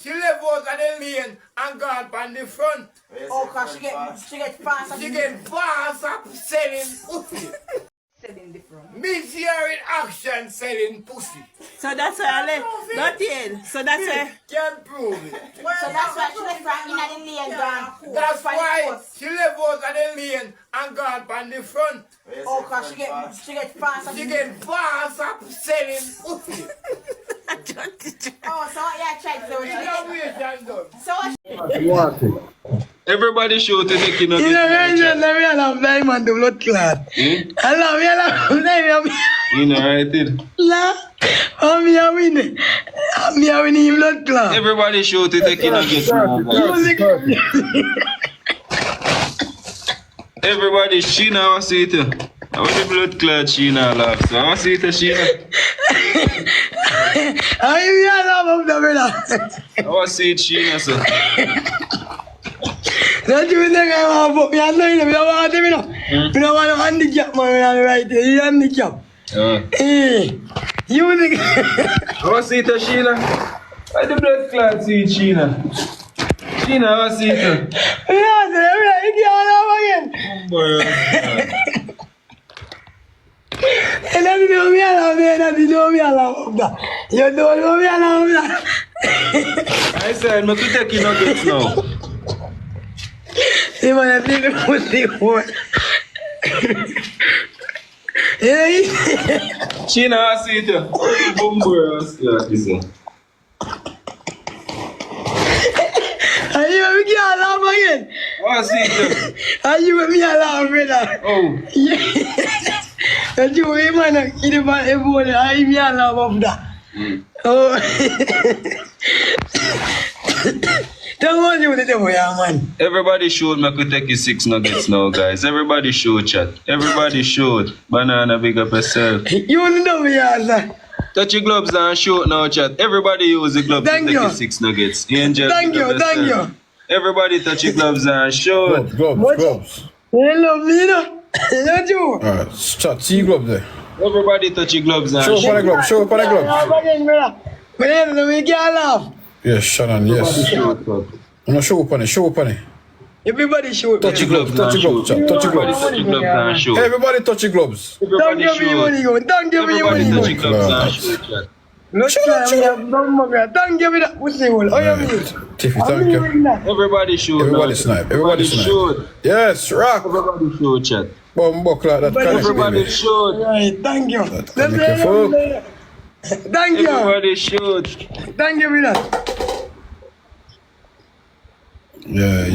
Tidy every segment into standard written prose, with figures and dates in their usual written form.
she left out of the lane and gone on the front. Oh, cause she get fast. She get fast up selling pussy. Selling different. Me see her in action selling pussy. So that's why I left. Not in. So that's why. Can't prove it. So that's why she left from in the lane gone. That's why she left out of the lane and gone on the front. Oh, cause she get fast. She get fast up selling pussy. Oh, so yeah, check so she get. So Everybody show to make you know You know, I love diamond to blood clot. I love diamond. You know, right it. La, me a win. Me a win in blood clot. Everybody show to take you know get Everybody, Sheena, I want to see it. I want the blood clot Sheena laugh. So I want to see it, Sheena. I love of the brother. I want to see it, Sheena, so. Don't you think I want to put me on the way? I want to me now. I don't want to handicap man right there. You handicap. Hey, you think? I want to see it, Sheena. Why the blood clot see it, Sheena? Sheena, I want to see it. Yeah, you can't laugh again. Boy, And then you know me alone, and you know me alone. You don't know me alone. I said, I'm taking nuggets now. You want to take the pussy for Sheena, I see it. Boom, boy, I see it. Are you with me alone again? I see it. Are you with me alone, brother? Oh. That you will man, you the man everyone. I me alone of that. Oh. Don't want you to do it, man. Everybody should make we take you 6 nuggets now, guys. Everybody should chat. Everybody should. Banana, big up yourself. You want to know me, answer. Touch your gloves and shoot now, chat. Everybody use the gloves to take you 6 nuggets. Angel, Thank you. Everybody touch your gloves and shoot. Gloves. You love me, no? Not you. Alright, chat, see gloves there. Everybody touch your gloves and Show up on the gloves, show up on the gloves. Again, brother. But we can't laugh. Yes, Shannon, yes. I'm not show up on it, show up on it. Everybody shoot. Touch your gloves Touch your gloves, chat, touch your Everybody gloves. touch your gloves and shoot. Everybody touch your gloves. Don't Everybody give me money, shoot. go. Don't give me Everybody money, touch go. your gloves and shoot, chat. Look, don't give me that pussy hole. Oh, you mean? Tiffy, thank you. Everybody shoot. Everybody now. snipe, everybody snipe. shoot. Yes, rock. Everybody shoot, chat. Bomb buck like that. Everybody shoot. Right, thank you. Make it full. Thank you. Everybody shoot. Thank you for that. Yeah.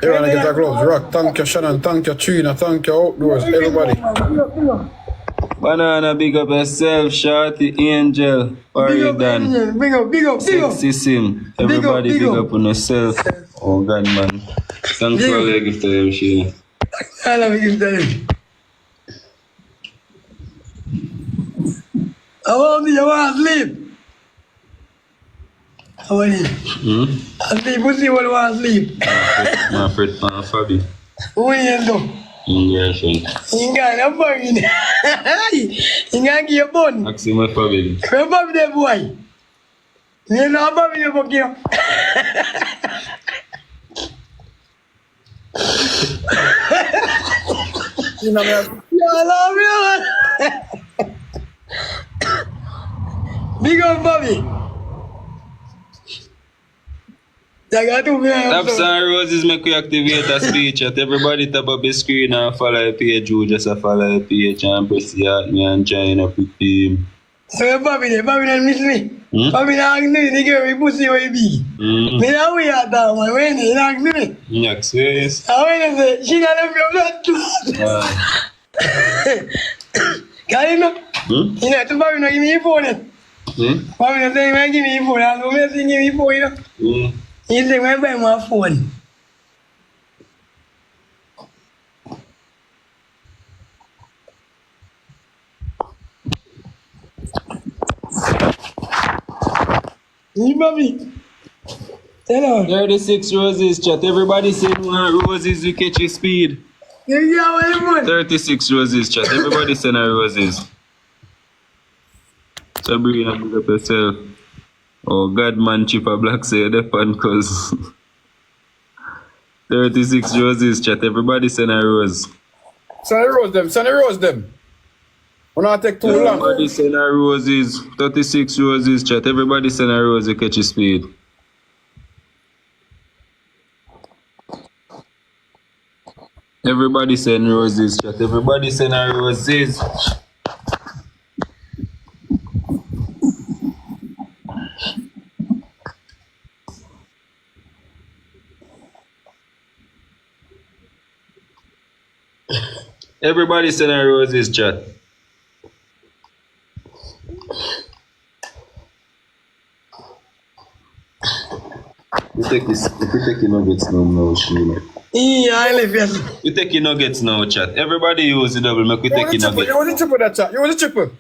Everyone get their gloves. Rock, thank you, Shannon, thank you, Trina, thank you, outdoors, everybody. Banana, big up yourself. Shorty, Angel, Faridan, Big up. Sexy Sim. Everybody big up on yourself. Oh God, man. Thanks for all you give to them, Sheena. I love you, darling. I want to sleep. How are you? I sleep, pussy, what want to sleep? My friend, Fabi. Who are you do? Yeah, son. You got a bug in it. You got your bone. Ask him my Fabi. Where Bobby the boy? You know Bobby the book, you know? You know, I love you. Big up, Bobby. Taps and roses make we activate a speech chat. Everybody tap up the screen and follow the page. You just follow the page and press the heart me and join up with him. So Bobby don't miss me. Bobby don't ask me, the girl, pussy way big. Me don't wait at that one. When he ask me. Yeah, serious. I when he say, she got left your blood clot. Can you know? You know, to Bobby not give me your phone yet. Bobby not saying, man, give me your phone. I don't know, give me your phone, you know. He say, man, buy my phone. Hey, Bobby. Tell her. 36 roses chat. Everybody say one roses you catch your speed. Yeah, what you want? 36 roses chat. Everybody send her roses. Sabrina, big up yourself. Oh, God, man, chip a black say the fun cause 36 roses chat. Everybody send a rose. Send the rose them. Will not take too long. Everybody send a roses. 36 roses chat. Everybody send a rose to catch his speed. Everybody send roses chat. Everybody send a roses. Everybody send a roses chat. We take your nuggets now, Sheila. Yeah, I live here. We take your nuggets now, chat. Everybody use the double, make we take your nuggets. Use the triple that chat. Use the triple.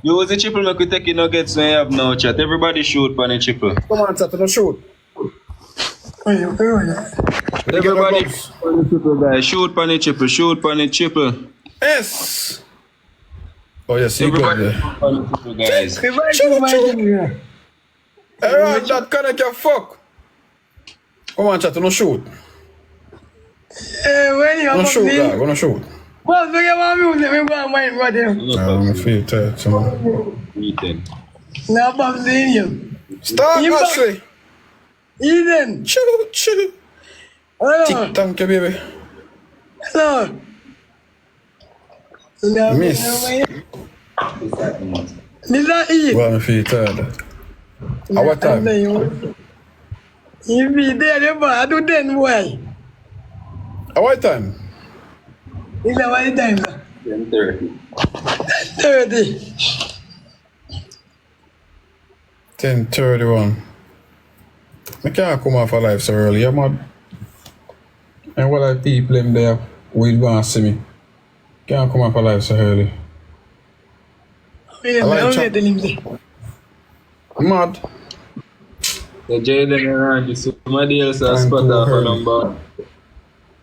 Use the triple, make we take your nuggets now you have now, chat. Everybody shoot for the triple. Come on, chat, don't shoot. Everybody shoot for the triple, guys. Shoot for the triple, shoot for the triple. Yes. Oh, yes, you got Everybody there. shoot for the triple, guys. Alright, that connect your fuck. Come on, chat, don't shoot. Don't shoot, dog. Don't shoot. Well, so you want music, we want my brother. I feel tired, so. Now, Bob, see you. Start, You Ashley. Eden. Shoot. Hello. Thank you, baby. Hello. Miss. Mr. E. Well, I feel tired. At what time? You be there, boy. I do then, boy. At what time? It's a what time, sir? 10:30. 30. 10:31. I can't come off a live so early, I'm mad. And what I people them there will go and see me. Can't come off a live so early. I like like Mad. The Jayden around, somebody else has Time spot to off a hurry. number.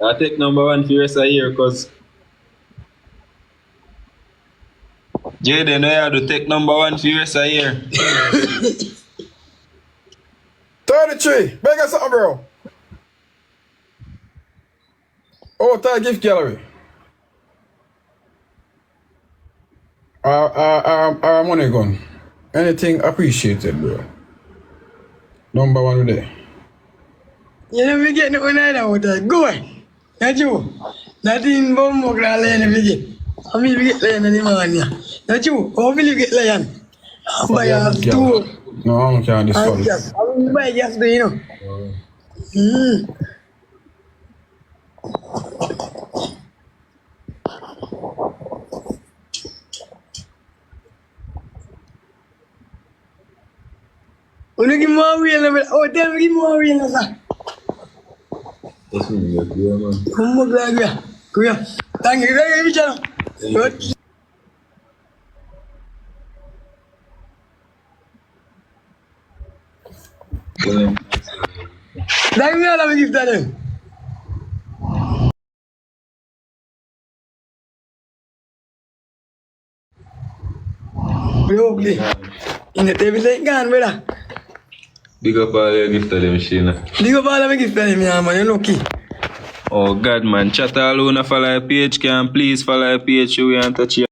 I take number 1 for the rest of the year, cause Jayden, I have to take number 1 for the rest of the year. 33. Beg us something, bro. Oh, try gift gallery. Our money gone. Anything appreciated, bro. Number 1 today. You never get no one out there. Go on. That's you. Nothing but more land if you get. I mean, we get land in the man. That's you. How will you get land? I buy a two. No, I don't care this I one. will buy gas, you know. When you give more real, oh, tell me give more real, sir. That's me, yeah, man. Come on, Gloria. Gloria. Thank you very much. Good. Thank you, I'll give that in. Ugly. In the table, they can't, brother. Big up all your gift to them, Sheena. Big up all of my gift to them, yeah, man. You're lucky. Oh, God, man. Chat all who not follow your page, can please follow your page. We want to touch you.